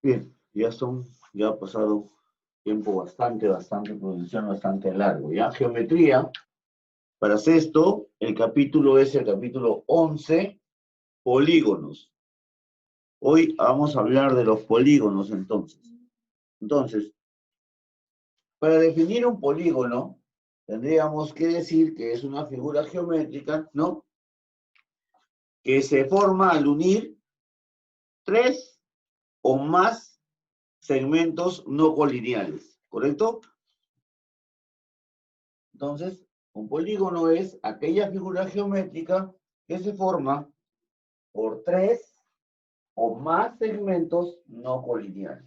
Bien, ya ha pasado tiempo bastante prudencial, bastante largo. Ya, geometría. Para sexto, el capítulo es el capítulo 11, polígonos. Hoy vamos a hablar de los polígonos entonces. Entonces, para definir un polígono, tendríamos que decir que es una figura geométrica, ¿no? Que se forma al unir tres o más segmentos no colineales, ¿correcto? Entonces, un polígono es aquella figura geométrica que se forma por tres o más segmentos no colineales.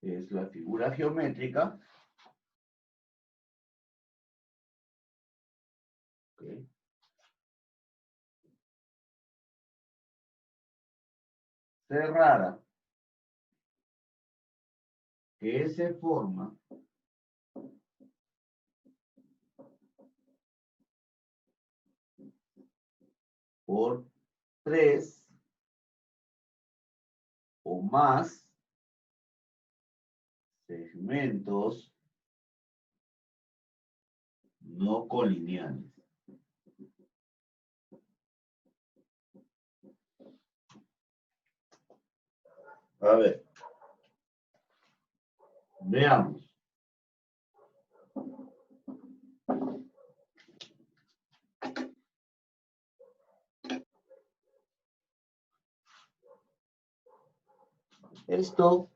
Es la figura geométrica. Okay. Cerrada, que se forma por tres o más segmentos no colineales. A ver, veamos. Esto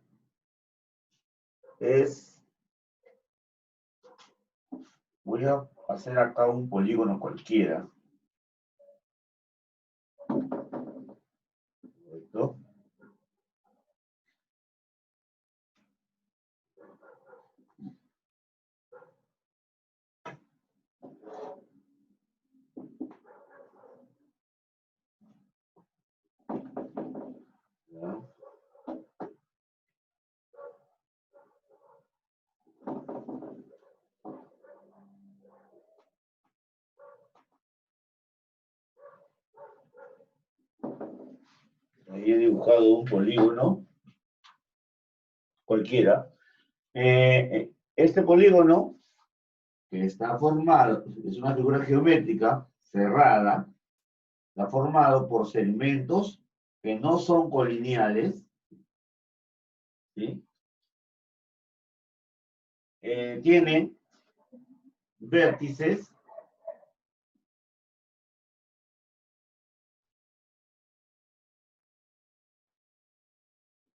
es, voy a hacer acá un polígono cualquiera. ¿Correcto? ¿Ya? Ahí he dibujado un polígono cualquiera. Este polígono, que está formado, es una figura geométrica cerrada, está formado por segmentos que no son colineales, ¿sí? Tiene vértices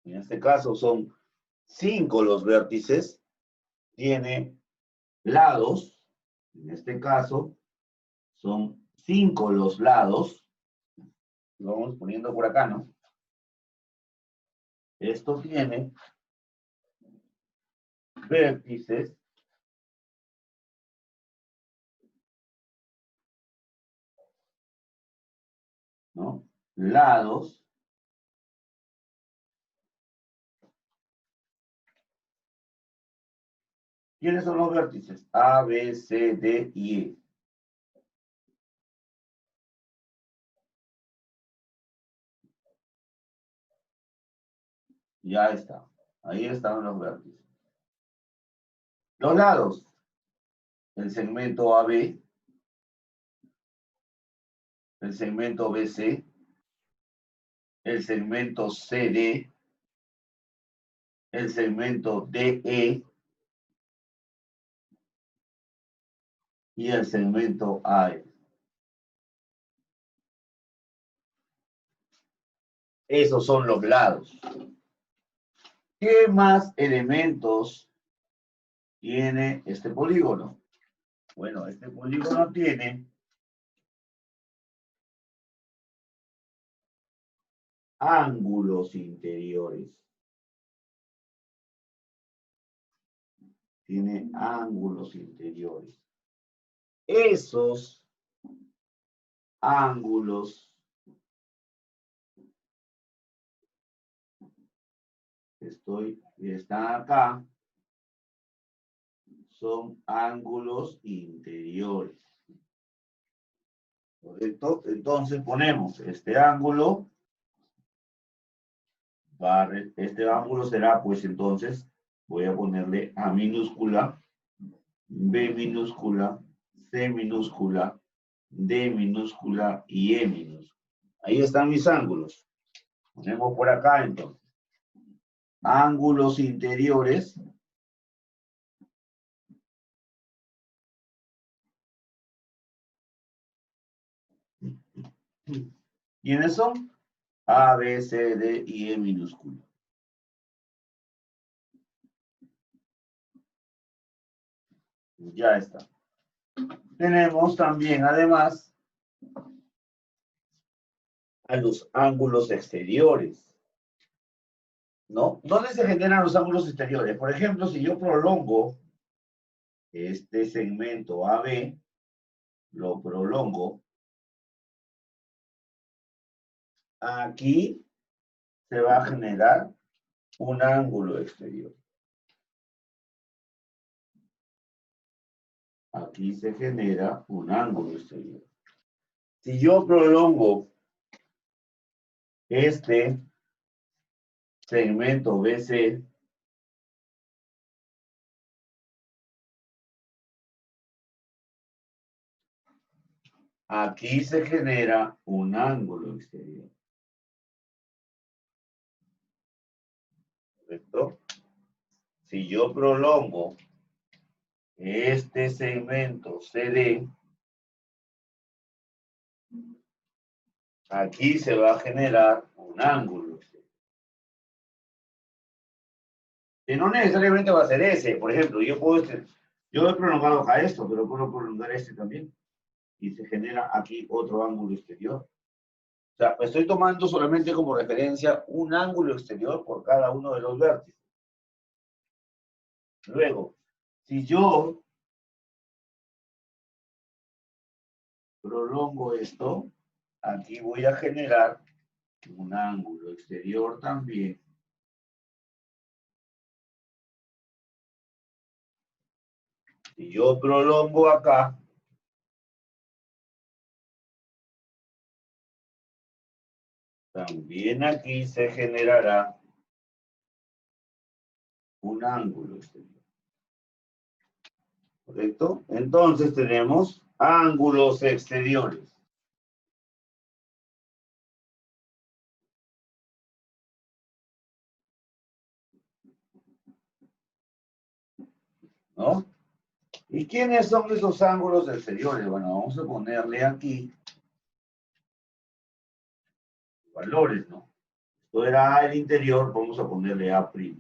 en este caso son 5 los vértices, tiene lados, en este caso son 5 los lados, lo vamos poniendo por acá, ¿no? Esto tiene vértices ¿no? Lados ¿quiénes son los vértices? A, B, C, D y E. Ya está. Ahí están los vértices. Los lados. El segmento AB, el segmento BC, el segmento CD, el segmento DE y el segmento AE. Esos son los lados. ¿Qué más elementos tiene este polígono? Bueno, este polígono tiene ángulos interiores. Tiene ángulos interiores. Esos ángulos están acá, son ángulos interiores. ¿Correcto? Entonces ponemos este ángulo, este ángulo será, pues entonces, voy a ponerle A minúscula, B minúscula, C minúscula, D minúscula y E minúscula. Ahí están mis ángulos. Ponemos por acá entonces. Ángulos interiores. ¿Quiénes son? A, B, C, D y E minúscula. Ya está. Tenemos también, además, a los ángulos exteriores, ¿no? ¿Dónde se generan los ángulos exteriores? Por ejemplo, si yo prolongo este segmento AB, lo prolongo, aquí se va a generar un ángulo exterior. Aquí se genera un ángulo exterior. Si yo prolongo este segmento BC, aquí se genera un ángulo exterior. ¿Correcto? Si yo prolongo este segmento CD, aquí se va a generar un ángulo exterior. Que no necesariamente va a ser ese. Por ejemplo, yo he prolongado acá esto, pero puedo prolongar este también. Y se genera aquí otro ángulo exterior. O sea, estoy tomando solamente como referencia un ángulo exterior por cada uno de los vértices. Luego, si yo prolongo esto, aquí voy a generar un ángulo exterior también. Si yo prolongo acá, también aquí se generará un ángulo exterior. ¿Correcto? Entonces tenemos ángulos exteriores. ¿No? ¿Y quiénes son esos ángulos exteriores? Bueno, vamos a ponerle aquí valores, ¿no? Esto era el interior, vamos a ponerle A', B',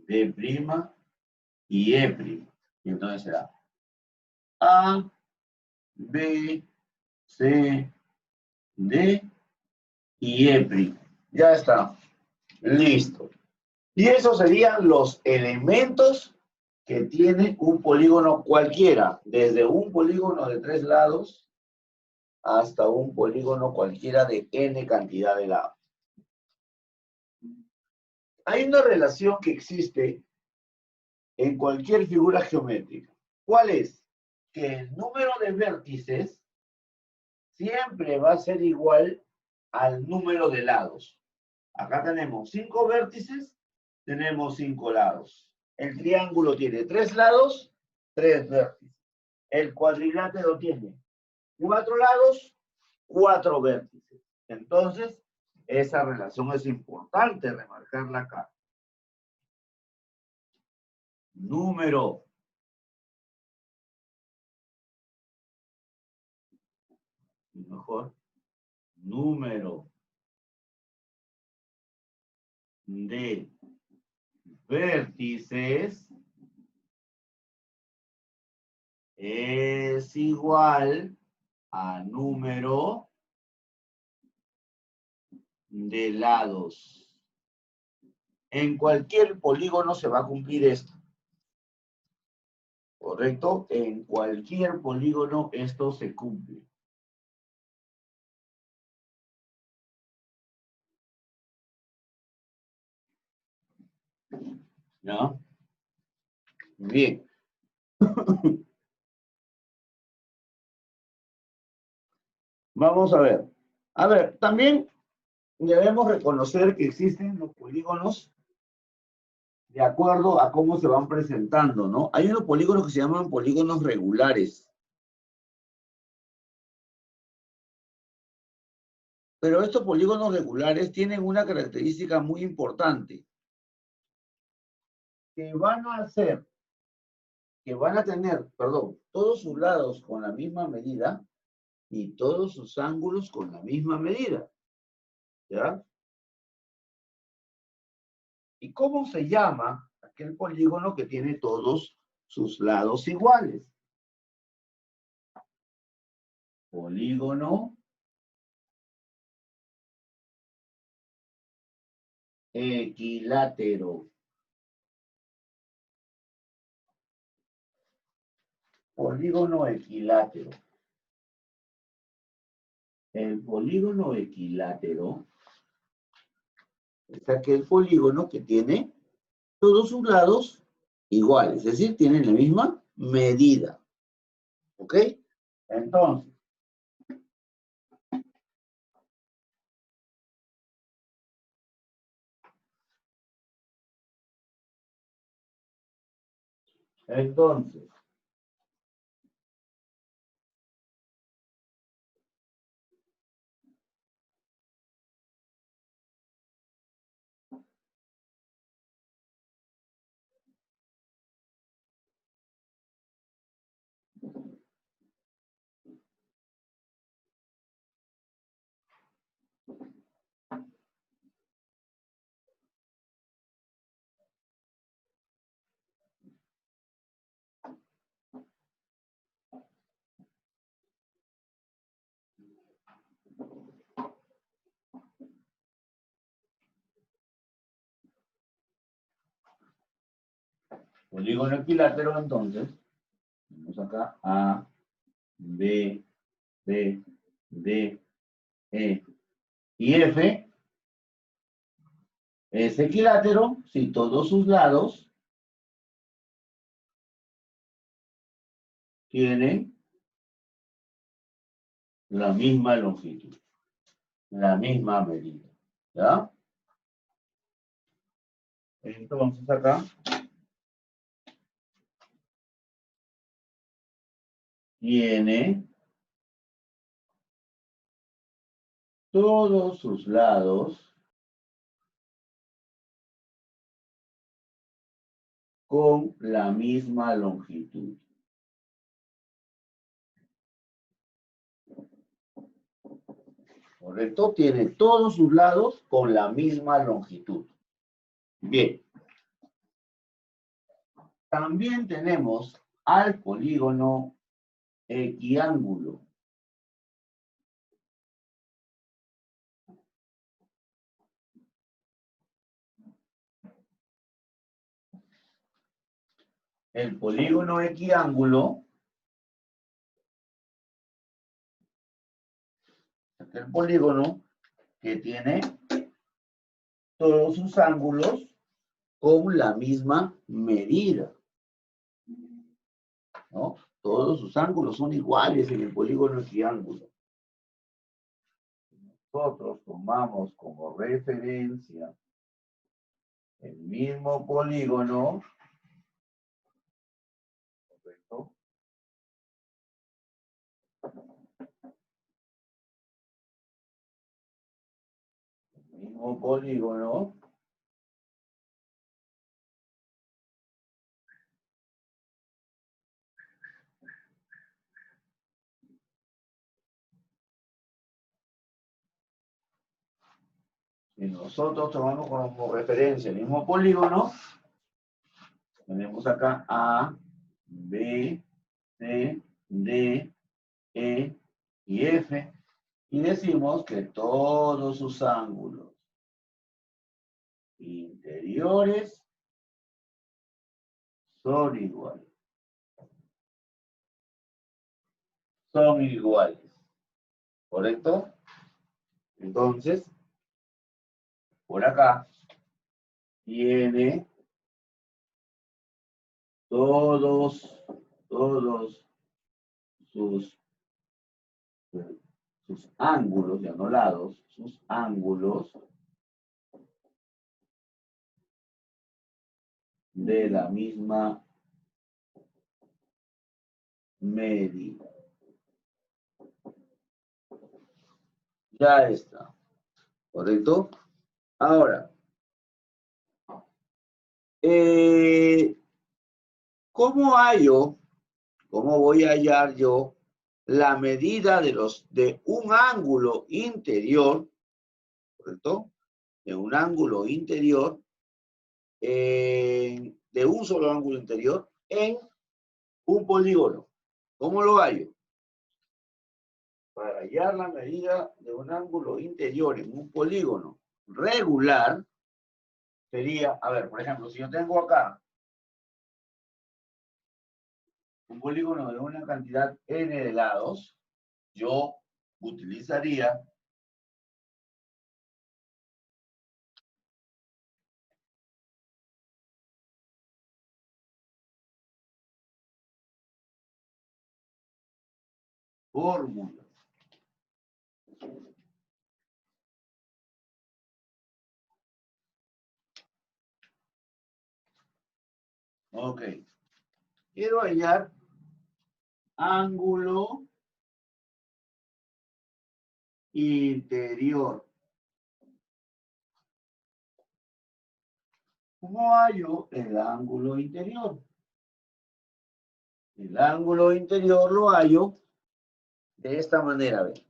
C', D' y E'. Y entonces será A, B, C, D y E'. Ya está. Listo. Y esos serían los elementos que tiene un polígono cualquiera, desde un polígono de 3 lados hasta un polígono cualquiera de n cantidad de lados. Hay una relación que existe en cualquier figura geométrica. ¿Cuál es? Que el número de vértices siempre va a ser igual al número de lados. Acá tenemos 5 vértices, tenemos 5 lados. El triángulo tiene 3 lados, 3 vértices. El cuadrilátero tiene 4 lados, 4 vértices. Entonces, esa relación es importante remarcarla acá. Número de vértices es igual a número de lados. En cualquier polígono se va a cumplir esto. ¿Correcto? En cualquier polígono esto se cumple. ¿Ya? Bien. Vamos a ver. A ver, también debemos reconocer que existen los polígonos de acuerdo a cómo se van presentando, ¿no? Hay unos polígonos que se llaman polígonos regulares. Pero estos polígonos regulares tienen una característica muy importante, que van a tener, perdón, todos sus lados con la misma medida y todos sus ángulos con la misma medida, ¿ya? ¿Y cómo se llama aquel polígono que tiene todos sus lados iguales? Polígono equilátero. Polígono equilátero. El polígono equilátero es aquel polígono que tiene todos sus lados iguales, es decir, tienen la misma medida. ¿Ok? Entonces, polígono equilátero, entonces, tenemos acá A, B, C, D, E y F. Es equilátero si todos sus lados tienen la misma longitud, la misma medida. ¿Ya? Entonces acá tiene todos sus lados con la misma longitud. ¿Correcto? Tiene todos sus lados con la misma longitud. Bien. También tenemos al polígono equiángulo. El polígono equiángulo es el polígono que tiene todos sus ángulos con la misma medida, ¿no? Todos sus ángulos son iguales en el polígono equiángulo. Nosotros tomamos como referencia el mismo polígono, ¿correcto? El mismo polígono y nosotros tomamos como referencia el mismo polígono, tenemos acá A, B, C, D, E y F, y decimos que todos sus ángulos interiores son iguales. Son iguales. ¿Correcto? Entonces, por acá tiene todos sus ángulos, ya no lados, sus ángulos de la misma medida. Ya está. ¿Correcto? Ahora, ¿cómo voy a hallar yo la medida de un ángulo interior, ¿correcto? De un ángulo interior, de un solo ángulo interior en un polígono? ¿Cómo lo hallo? Para hallar la medida de un ángulo interior en un polígono regular, sería, a ver, por ejemplo, si yo tengo acá un polígono de una cantidad n de lados, yo utilizaría fórmula. Ok. Quiero hallar ángulo interior. ¿Cómo hallo el ángulo interior? El ángulo interior lo hallo de esta manera, ¿ven?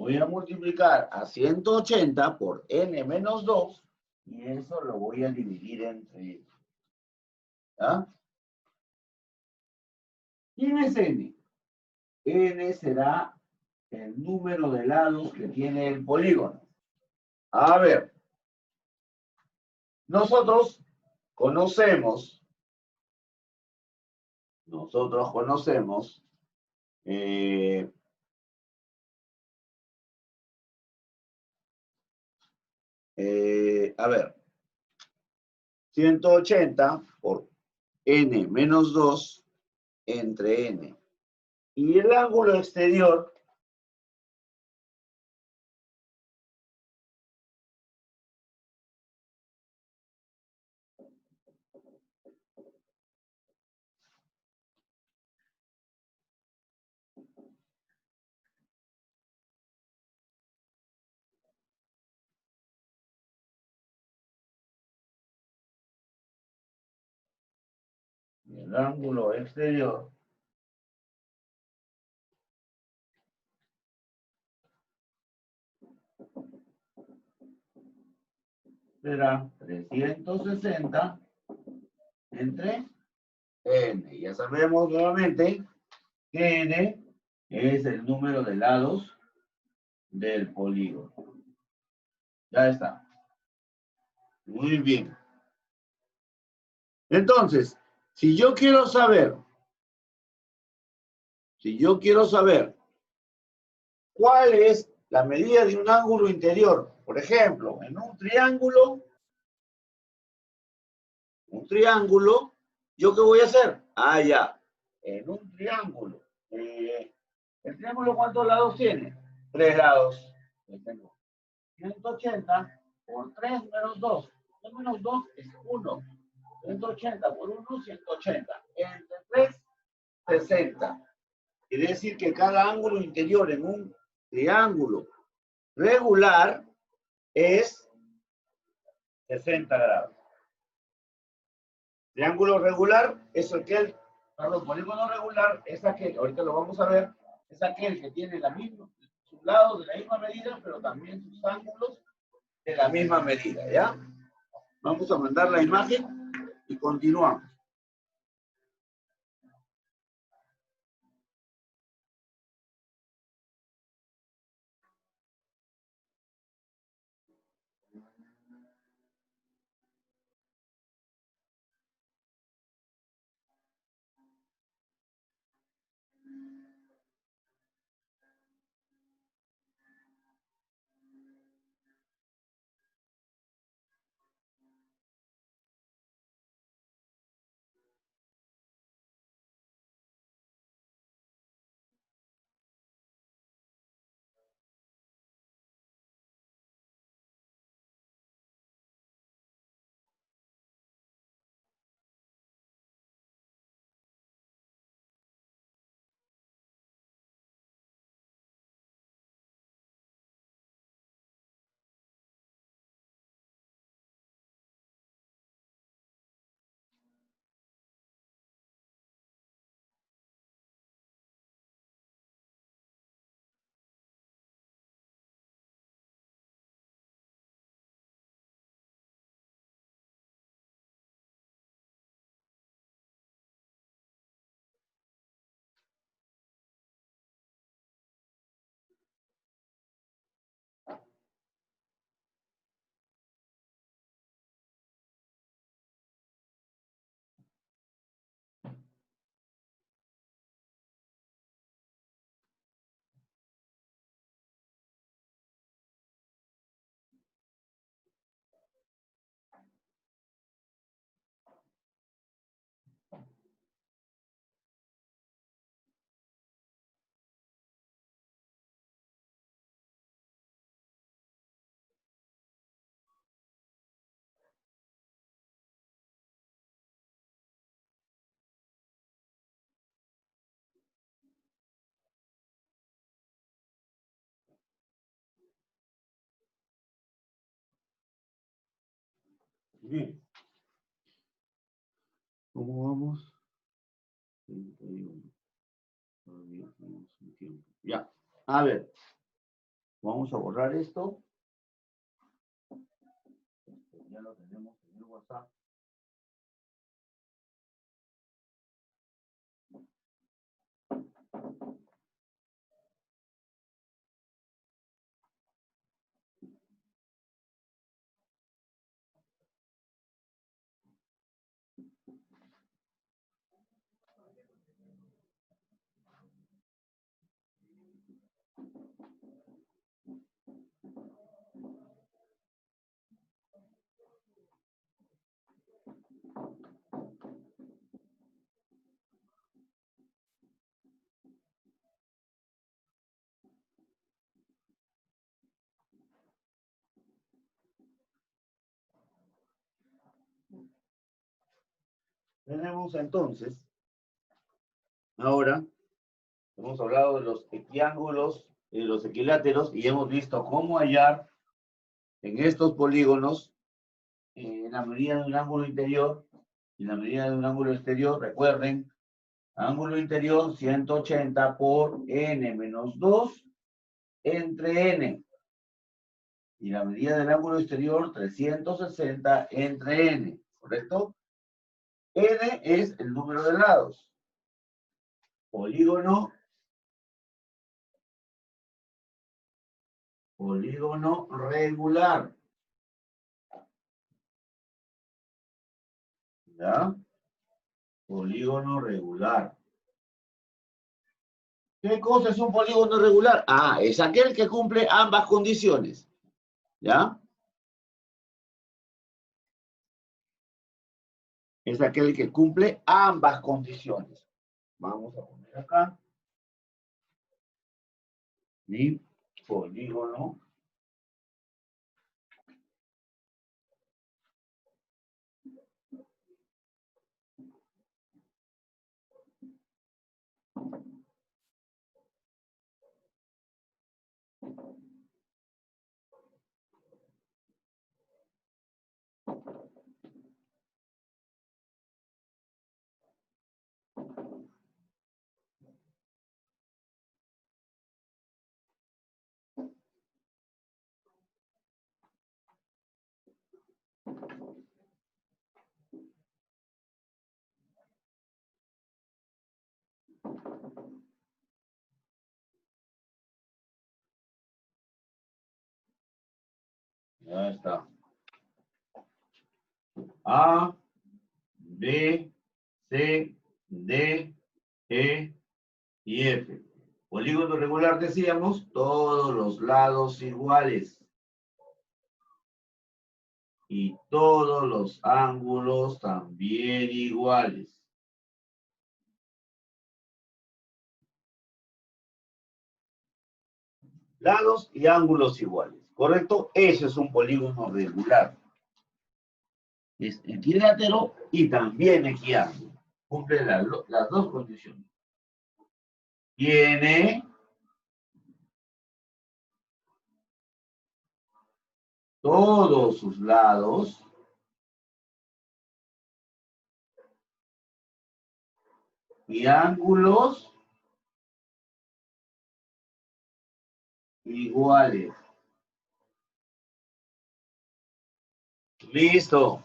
Voy a multiplicar a 180 por n menos 2 y eso lo voy a dividir entre. ¿Ah? ¿Quién es n? N será el número de lados que tiene el polígono. A ver, nosotros conocemos, eh, a ver, 180 por n menos 2 entre n. Y el ángulo exterior será 360 entre n. Ya sabemos nuevamente que n es el número de lados del polígono. Ya está. Muy bien. Entonces, si yo quiero saber cuál es la medida de un ángulo interior, por ejemplo, en un triángulo, ¿yo qué voy a hacer? Ah, ya, en un triángulo. ¿El triángulo cuántos lados tiene? 3 lados. Yo tengo 180 por 3 menos 2. 2 menos 2 es 1. 180 por 1, 180. Entre 3, 60. Quiere decir que cada ángulo interior en un triángulo regular es 60 grados. Triángulo regular es aquel, perdón, polígono regular es aquel, ahorita lo vamos a ver, es aquel que tiene sus lados de la misma medida, pero también sus ángulos de la misma medida, ¿ya? Vamos a mandar la imagen y continuamos. Bien. ¿Cómo vamos? 31. Todavía tenemos un tiempo. Ya. A ver. Vamos a borrar esto. Ya lo tenemos en el WhatsApp. Tenemos entonces, ahora, hemos hablado de los equiángulos y de los equiláteros y hemos visto cómo hallar en estos polígonos, en la medida de un ángulo interior y la medida de un ángulo exterior. Recuerden, ángulo interior 180 por n menos 2 entre n. Y la medida del ángulo exterior 360 entre n, ¿correcto? N es el número de lados. Polígono regular. ¿Ya? Polígono regular. ¿Qué cosa es un polígono regular? Ah, es aquel que cumple ambas condiciones. ¿Ya? Es aquel que cumple ambas condiciones. Vamos a poner acá. Mi polígono ya está. A, B, C, D, E y F. Polígono regular decíamos, todos los lados iguales. Y todos los ángulos también iguales. Lados y ángulos iguales, ¿correcto? Eso es un polígono regular. Es equilátero y también equiángulo. Cumple las dos condiciones. Tiene todos sus lados y ángulos iguales. Listo.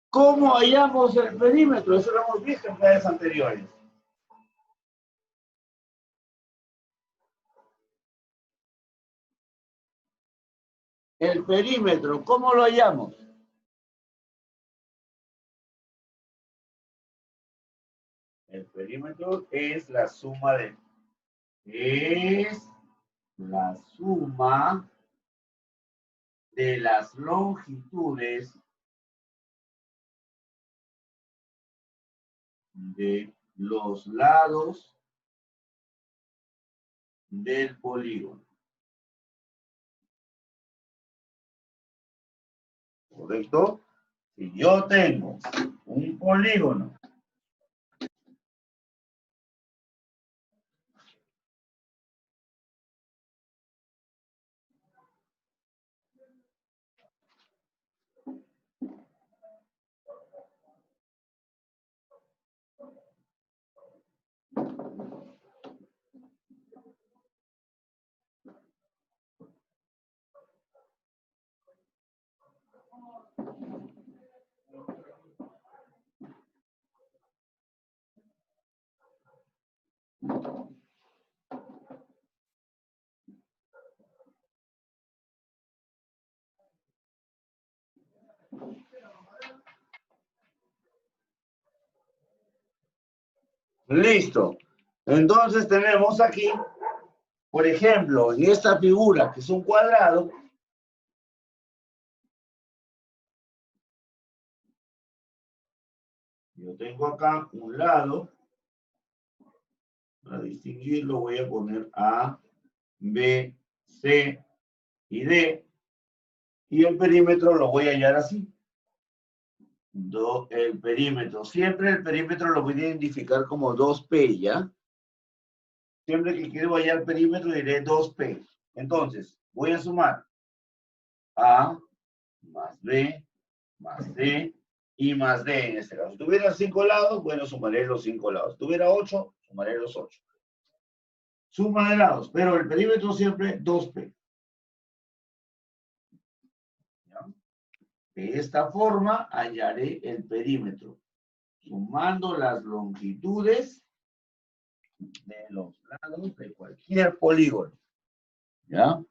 ¿Cómo hallamos el perímetro? Eso lo hemos visto en clases anteriores. El perímetro, ¿cómo lo hallamos? El perímetro es la suma de... Es la suma de las longitudes de los lados del polígono. ¿Correcto? Si yo tengo un polígono Listo. Entonces tenemos aquí, por ejemplo, en esta figura, que es un cuadrado, yo tengo acá un lado, para distinguirlo voy a poner A, B, C y D, y el perímetro lo voy a hallar así. El perímetro, siempre el perímetro lo voy a identificar como 2P, ¿ya? Siempre que quiero hallar el perímetro diré 2P. Entonces, voy a sumar A más B más C y más D en este caso. Si tuviera 5 lados, bueno, sumaré los 5 lados. Si tuviera 8, sumaré los 8. Suma de lados, pero el perímetro siempre 2P. ¿Ya? De esta forma hallaré el perímetro, sumando las longitudes de los lados de cualquier polígono. ¿Ya?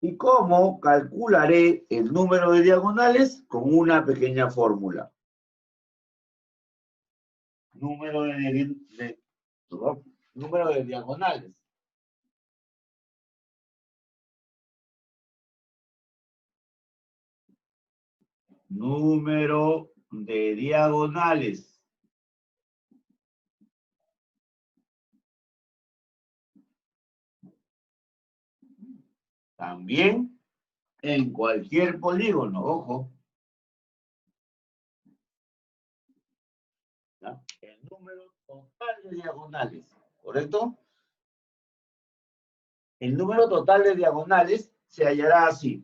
¿Y cómo calcularé el número de diagonales? Con una pequeña fórmula. Número de diagonales. Número de diagonales. También en cualquier polígono, ojo. ¿Ya? El número total de diagonales, ¿correcto? El número total de diagonales se hallará así.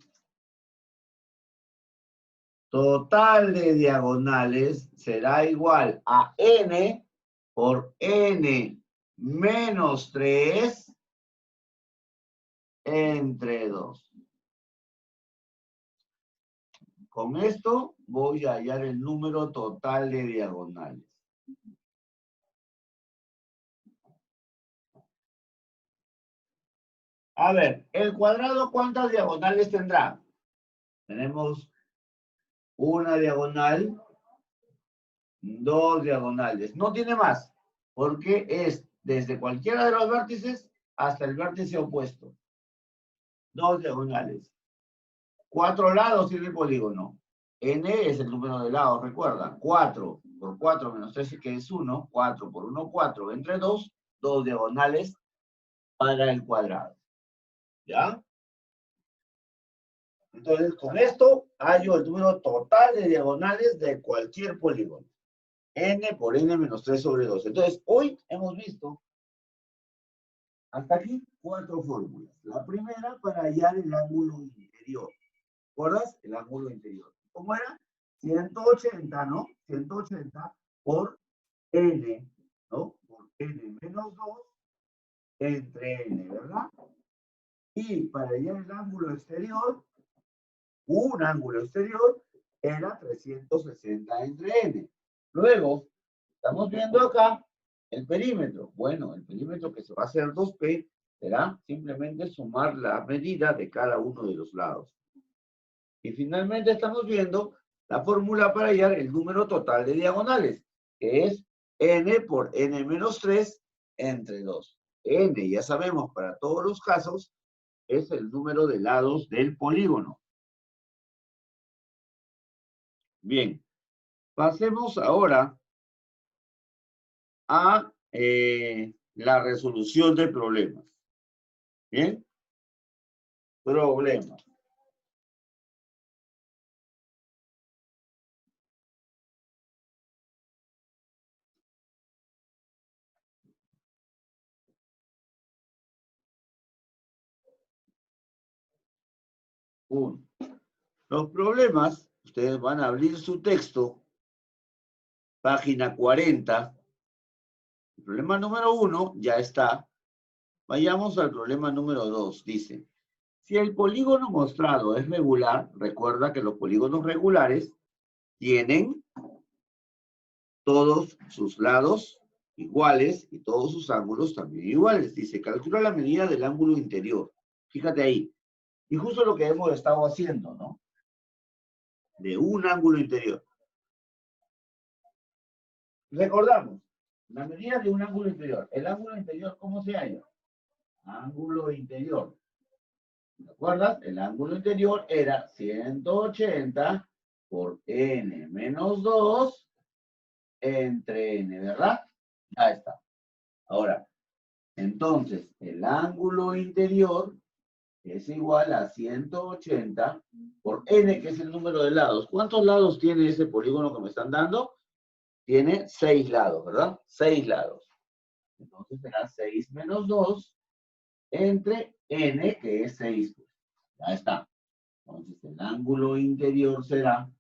Total de diagonales será igual a n por n menos 3 entre 2. Con esto voy a hallar el número total de diagonales. A ver, el cuadrado, ¿cuántas diagonales tendrá? Tenemos una diagonal, dos diagonales. No tiene más, porque es desde cualquiera de los vértices hasta el vértice opuesto. Dos diagonales. 4 lados tiene el polígono. N es el número de lados, recuerda. 4 por 4 menos 3, que es 1. 4 por 1, 4. Entre 2, 2 diagonales para el cuadrado. ¿Ya? Entonces, con esto hallo el número total de diagonales de cualquier polígono. N por N menos 3 sobre 2. Entonces, hoy hemos visto hasta aquí 4 fórmulas. La primera para hallar el ángulo interior. ¿Recuerdas? El ángulo interior. ¿Cómo era? 180, ¿no? 180 por N, ¿no? Por N menos 2 entre N, ¿verdad? Y para hallar el ángulo exterior, un ángulo exterior era 360 entre N. Luego, estamos viendo acá el perímetro. Bueno, el perímetro que se va a hacer 2P será simplemente sumar la medida de cada uno de los lados. Y finalmente estamos viendo la fórmula para hallar el número total de diagonales, que es n por n menos 3 entre 2. N, ya sabemos, para todos los casos, es el número de lados del polígono. Bien, pasemos ahora a la resolución de problemas. Bien, problemas. Uno. Los problemas, ustedes van a abrir su texto, página 40. El problema número 1 ya está. Vayamos al problema número 2. Dice, si el polígono mostrado es regular, recuerda que los polígonos regulares tienen todos sus lados iguales y todos sus ángulos también iguales. Dice, calcula la medida del ángulo interior. Fíjate ahí. Y justo lo que hemos estado haciendo, ¿no? De un ángulo interior. Recordamos, la medida de un ángulo interior. El ángulo interior, ¿cómo se halla? Ángulo interior. ¿Te acuerdas? El ángulo interior era 180 por n menos 2 entre n, ¿verdad? Ya está. Ahora, entonces, el ángulo interior es igual a 180 por n, que es el número de lados. ¿Cuántos lados tiene ese polígono que me están dando? Tiene 6 lados, ¿verdad? 6 lados. Entonces será 6 menos 2 entre n, que es 6. Ya está. Entonces el ángulo interior será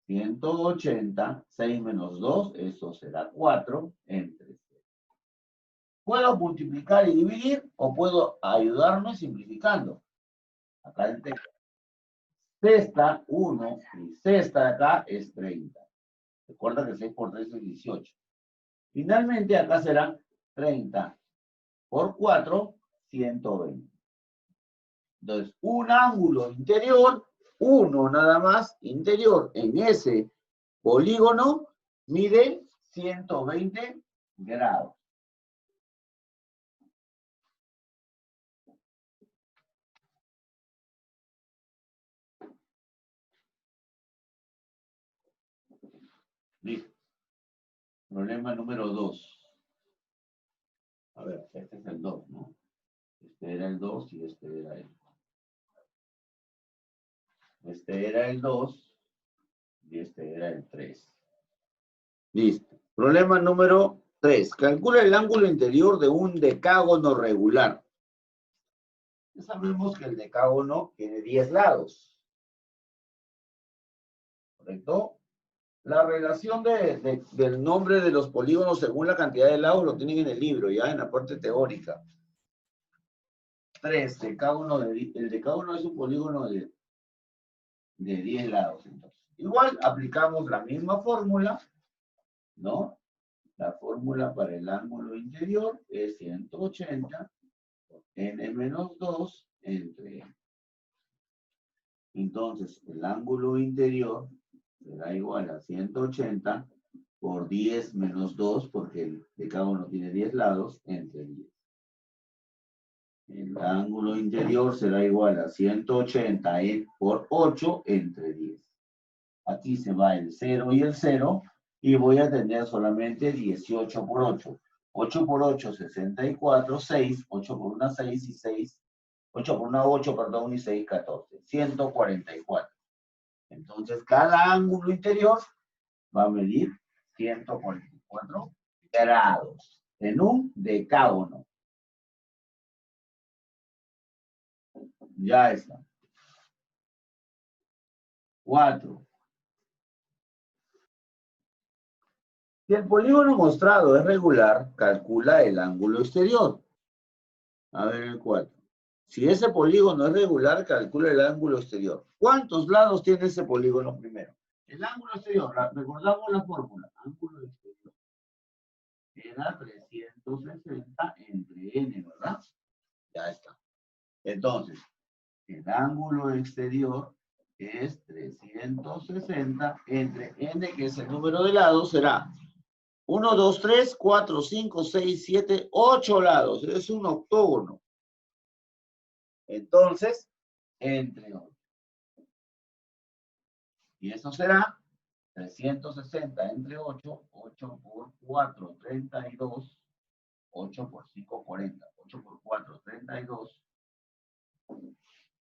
180, 6 menos 2, eso será 4 entre 6. Puedo multiplicar y dividir o puedo ayudarme simplificando. Acá el texto. Sexta, 1, y sexta de acá es 30. Recuerda que 6 por 3 es 18. Finalmente acá será 30 por 4, 120. Entonces, un ángulo interior, uno nada más, interior, en ese polígono, mide 120 grados. Listo. Problema número 2. A ver, este es el 2, ¿no? Este era el 2 y este era el... Este era el 2 y este era el 3. Listo. Problema número 3. Calcula el ángulo interior de un decágono regular. Ya sabemos que el decágono tiene 10 lados. ¿Correcto? La relación del nombre de los polígonos según la cantidad de lados lo tienen en el libro, ya en la parte teórica. 3, decágono el decágono es un polígono de 10 lados. Entonces. Igual aplicamos la misma fórmula, ¿no? La fórmula para el ángulo interior es 180 por n menos 2 entre n. Entonces, el ángulo interior será igual a 180 por 10 menos 2, porque el decágono tiene 10 lados, entre 10. El ángulo interior será igual a 180 por 8 entre 10. Aquí se va el 0 y el 0, y voy a tener solamente 18 por 8. 8 por 8, 64, 6, 8 por 1, 6 y 6. 8 por 1, 8, perdón, y 6, 14. 144. Entonces, cada ángulo interior va a medir 144 grados en un decágono. Ya está. 4. Si el polígono mostrado es regular, calcula el ángulo exterior. A ver el 4. Si ese polígono es regular, calcula el ángulo exterior. ¿Cuántos lados tiene ese polígono primero? El ángulo exterior, recordamos la fórmula. Ángulo exterior era 360 entre n, ¿verdad? Ya está. Entonces, el ángulo exterior es 360 entre n, que es el número de lados, será 1, 2, 3, 4, 5, 6, 7, 8 lados. Es un octógono. Entonces, entre 8. Y eso será 360 entre 8, 8 por 4, 32, 8 por 5, 40, 8 por 4, 32,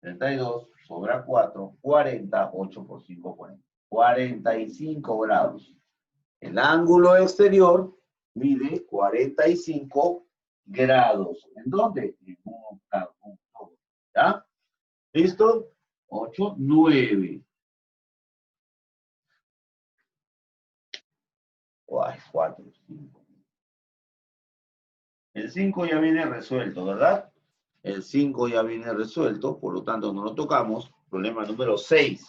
32, sobra 4, 40, 8 por 5, 40. 45 grados. El ángulo exterior mide 45 grados. ¿En dónde? En un octágono. ¿Ya? ¿Listo? 8, 9. 4, 5. El 5 ya viene resuelto, ¿verdad? El 5 ya viene resuelto, por lo tanto no lo tocamos. Problema número 6.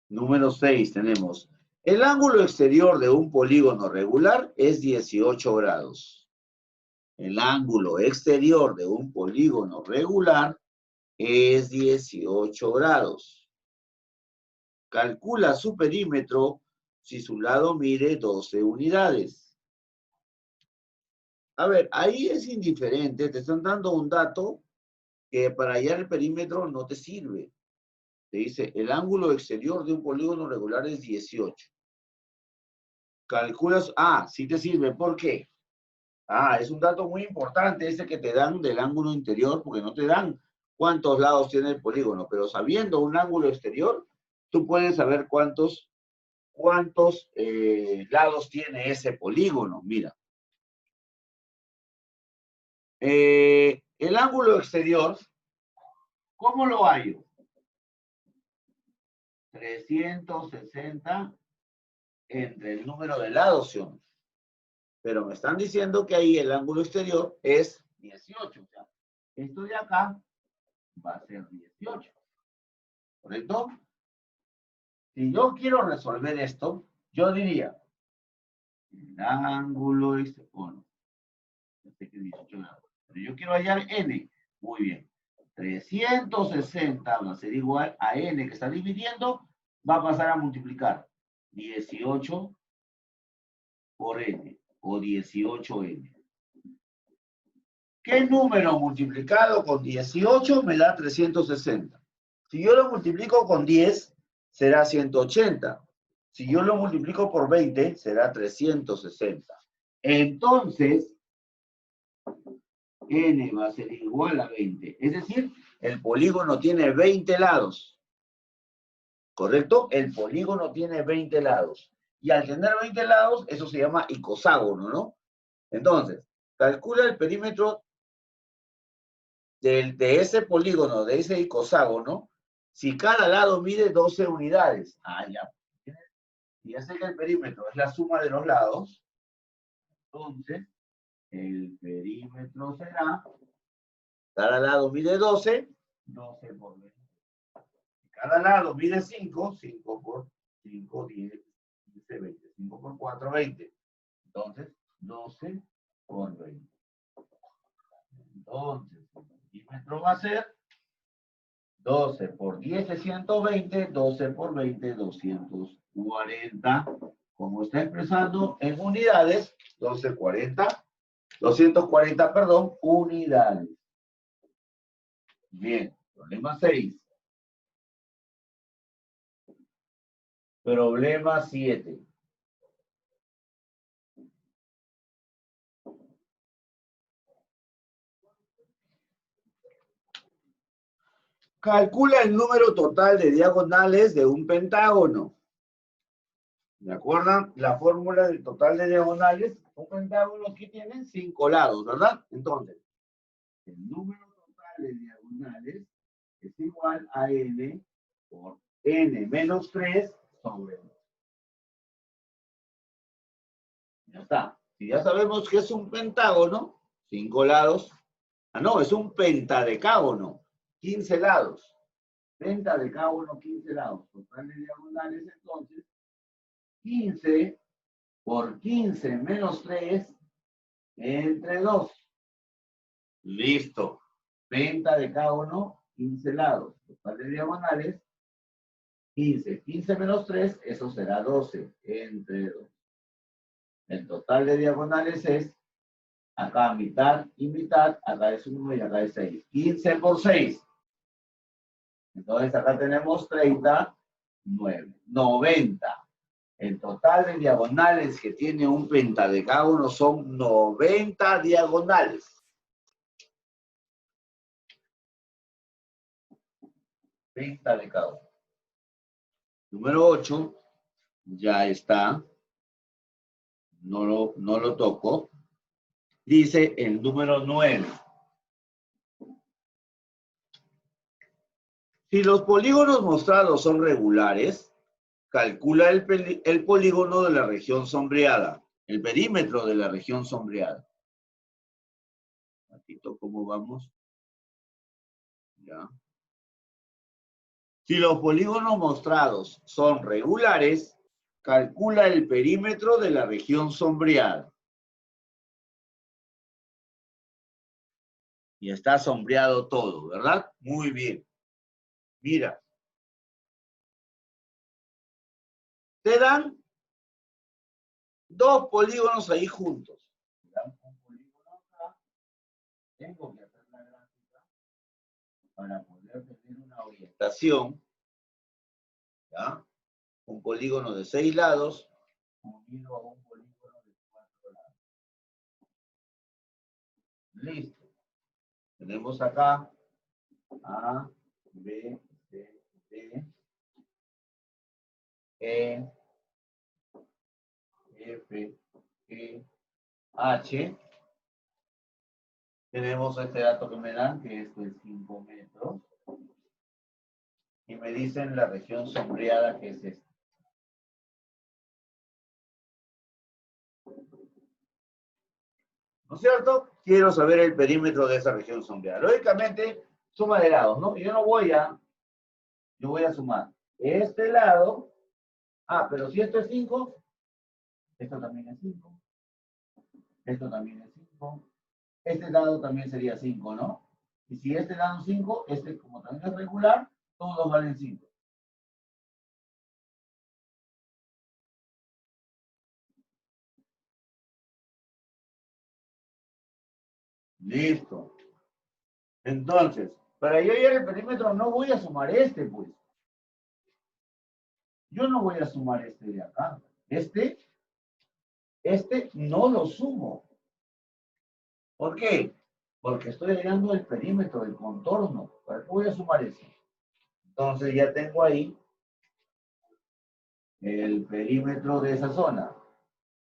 Número 6 tenemos. El ángulo exterior de un polígono regular es 18 grados. El ángulo exterior de un polígono regular es 18 grados. Calcula su perímetro si su lado mide 12 unidades. A ver, ahí es indiferente, te están dando un dato que para hallar el perímetro no te sirve. Te dice, el ángulo exterior de un polígono regular es 18. Calculas, sí te sirve, ¿por qué? Es un dato muy importante ese que te dan del ángulo interior, porque no te dan cuántos lados tiene el polígono, pero sabiendo un ángulo exterior, tú puedes saber cuántos lados tiene ese polígono. Mira. El ángulo exterior, ¿cómo lo hallo? 360 entre el número de lados, ¿sí? Pero me están diciendo que ahí el ángulo exterior es 18. O sea, esto de acá va a ser 18. ¿Correcto? Si yo quiero resolver esto, yo diría, el ángulo es, bueno, no sé qué 18 grados, pero yo quiero hallar n. Muy bien. 360 va a ser igual a n que está dividiendo, va a pasar a multiplicar 18 por n, o 18n. ¿Qué número multiplicado con 18 me da 360? Si yo lo multiplico con 10, será 180. Si yo lo multiplico por 20, será 360. Entonces, n va a ser igual a 20. Es decir, el polígono tiene 20 lados. ¿Correcto? El polígono tiene 20 lados. Y al tener 20 lados, eso se llama icoságono, ¿no? Entonces, calcula el perímetro de ese polígono, de ese icoságono, si cada lado mide 12 unidades. Ya. Si ya sé que el perímetro es la suma de los lados, entonces el perímetro será, cada lado mide 12, 12 por 20. Cada lado mide 5, 5 por 5, 10, 15, 20. 5 por 4, 20. Entonces, 12 por 20. Entonces, el perímetro va a ser 12 por 10 es 120, 12 por 20, 240. Como está expresando en unidades, 240, perdón, unidades. Bien, problema 6. Problema 7. Calcula el número total de diagonales de un pentágono. ¿De acuerdo? La fórmula del total de diagonales, un pentágono aquí tiene 5 lados, ¿verdad? Entonces, el número total de diagonales es igual a n por n menos 3 sobre 2. Ya está. Si ya sabemos que es un pentágono, 5 lados. No, es un pentadecágono, 15 lados. Pentadecágono, 15 lados. Total de diagonales, entonces, 15 por 15 menos 3 entre 2. Listo. Pentadecágono, 15 lados. Total de diagonales, 15. 15 menos 3, eso será 12 entre 2. El total de diagonales es, acá mitad y mitad, acá es 1 y acá es 6. 15 por 6. Entonces acá tenemos 39. 90. El total de diagonales que tiene un pentadecágono son 90 diagonales. Pentadecágono. Número 8. Ya está. No lo toco. Dice el número 9. Si los polígonos mostrados son regulares, calcula el polígono de la región sombreada, el perímetro de la región sombreada. Un ratito, ¿cómo vamos? Ya. Si los polígonos mostrados son regulares, calcula el perímetro de la región sombreada. Y está sombreado todo, ¿verdad? Muy bien. Mira. Te dan dos polígonos ahí juntos. Te dan un polígono acá. Tengo que hacer la gráfica para poder tener una orientación. ¿Ya? Un polígono de 6 lados unido a un polígono de 4 lados. Listo. Tenemos acá A, B, C, D, E, F, E, H. Tenemos este dato que me dan, que esto es 5 metros. Y me dicen la región sombreada, que es esta. ¿No es cierto? Quiero saber el perímetro de esa región sombreada. Lógicamente, suma de lados, ¿no? Yo voy a sumar este lado. Pero si esto es 5, esto también es 5. Esto también es 5. Este lado también sería 5, ¿no? Y si este lado es 5, este como también es regular, todos valen 5. Listo. Entonces, para yo hallar el perímetro no voy a sumar este, pues. Yo no voy a sumar este de acá. Este no lo sumo. ¿Por qué? Porque estoy hallando el perímetro, el contorno. ¿Para qué voy a sumar eso? Entonces ya tengo ahí el perímetro de esa zona.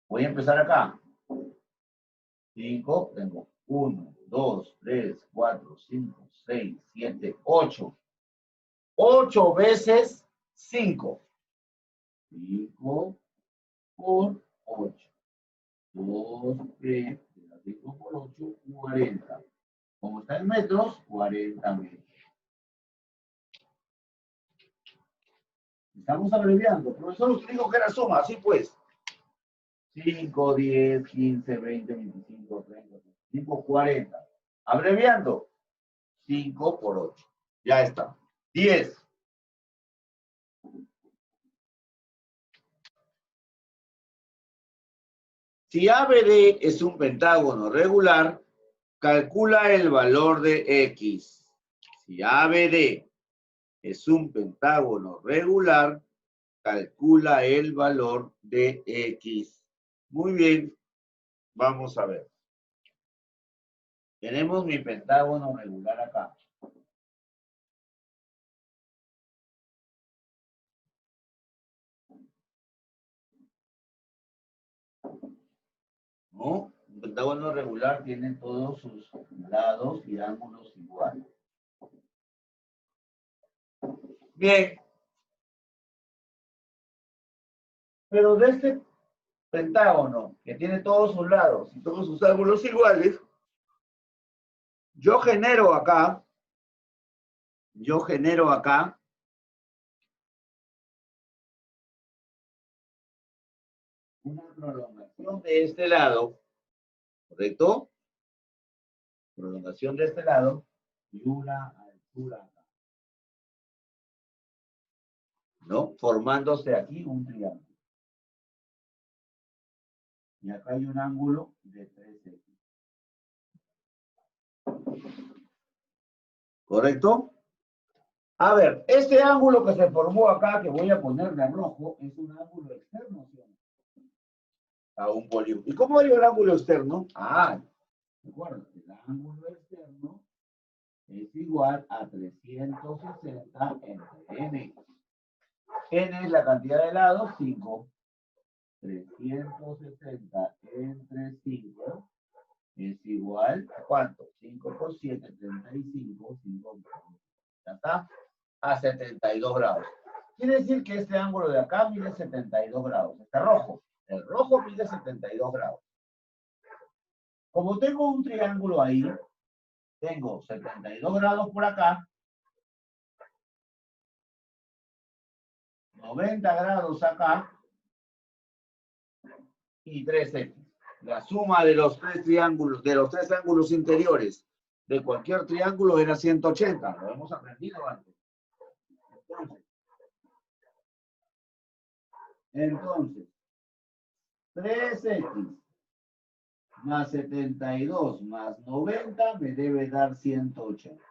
Voy a empezar acá. 5, tengo 1, 2, 3, 4, 5, 6, 7, 8. 8 veces 5. 5 por 8. 2, 3, 5 por 8, 40. Como está en metros, 40 metros. Estamos abreviando. Profesor, usted dijo que era suma, así pues. 5, 10, 15, 20, 25, 30, 35, 40. Abreviando. 5 por 8. Ya está. 10. Si ABD es un pentágono regular, calcula el valor de X. Si ABD es un pentágono regular, calcula el valor de X. Muy bien. Vamos a ver. Tenemos mi pentágono regular acá. ¿No? Un pentágono regular tiene todos sus lados y ángulos iguales. Bien. Pero de este pentágono, que tiene todos sus lados y todos sus ángulos iguales, yo genero acá una prolongación de este lado, ¿correcto? Prolongación de este lado y una altura acá, ¿no? Formándose aquí un triángulo. Y acá hay un ángulo de 3x. ¿Correcto? A ver, este ángulo que se formó acá, que voy a poner de rojo, es un ángulo externo, ¿sí? A un polígono. ¿Y cómo hay el ángulo externo? Recuerda, el ángulo externo es igual a 360 entre n. N es la cantidad de lados, 5. 360 entre 5 es igual a ¿cuánto? 5 por 7, 35. 5 ya está. A 72 grados. Quiere decir que este ángulo de acá mide 72 grados. Este rojo. El rojo mide 72 grados. Como tengo un triángulo ahí, tengo 72 grados por acá, 90 grados acá y 3x. La suma de los tres triángulos, de los tres ángulos interiores de cualquier triángulo era 180. Lo hemos aprendido antes. Entonces, 3x más 72 más 90 me debe dar 180.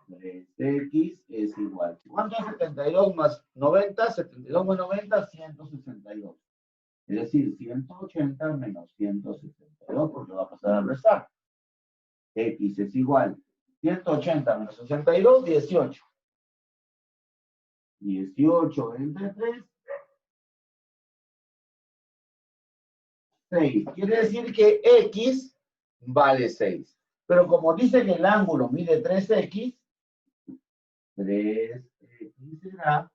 3x es igual. ¿Cuánto es 72 más 90? 72 más 90, 162. Es decir, 180 menos 162, porque va a pasar a restar. X es igual. 180 menos 62, 18. 18 entre 3, 6. Quiere decir que X vale 6. Pero como dice que el ángulo mide 3X, 3X será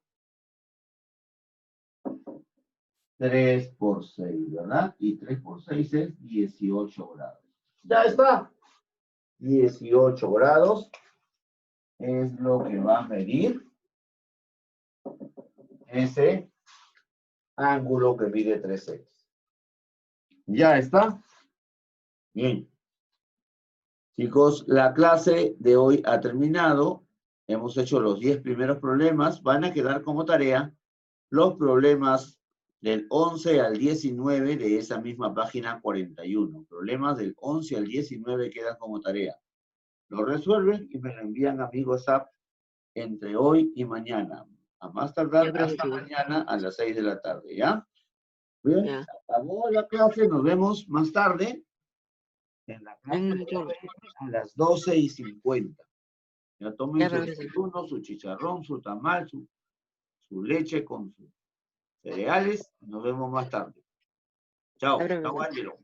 3 por 6, ¿verdad? Y 3 por 6 es 18 grados. Ya está. 18 grados es lo que va a medir ese ángulo que mide 3X. Ya está. Bien. Chicos, la clase de hoy ha terminado. Hemos hecho los 10 primeros problemas. Van a quedar como tarea los problemas del 11 al 19 de esa misma página 41. Problemas del 11 al 19 quedan como tarea. Lo resuelven y me lo envían a mi WhatsApp entre hoy y mañana. A más tardar hasta mañana a las 6 de la tarde, ¿ya? Bien, Ya. acabó la clase. Nos vemos más tarde en la clase a las 12:50. Ya tomen Ya, su profesor. desayuno, su chicharrón, su tamal, su leche con sus cereales. Nos vemos más tarde. Chao. Ya, profesor. Chao, Ángelo.